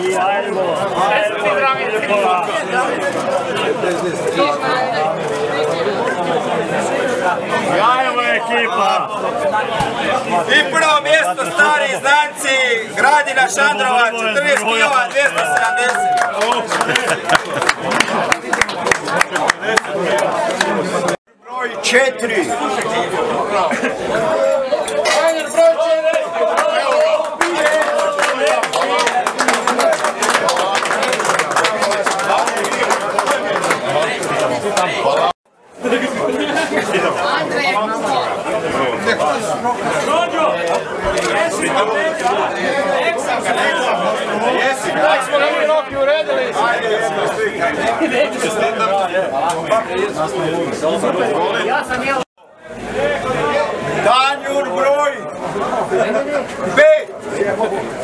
I ajmo. Ajmo ekipa. I prvo mjesto stari znanci Gradina Šandrova 14 kg 270. Broj 4. Danjur broj 5.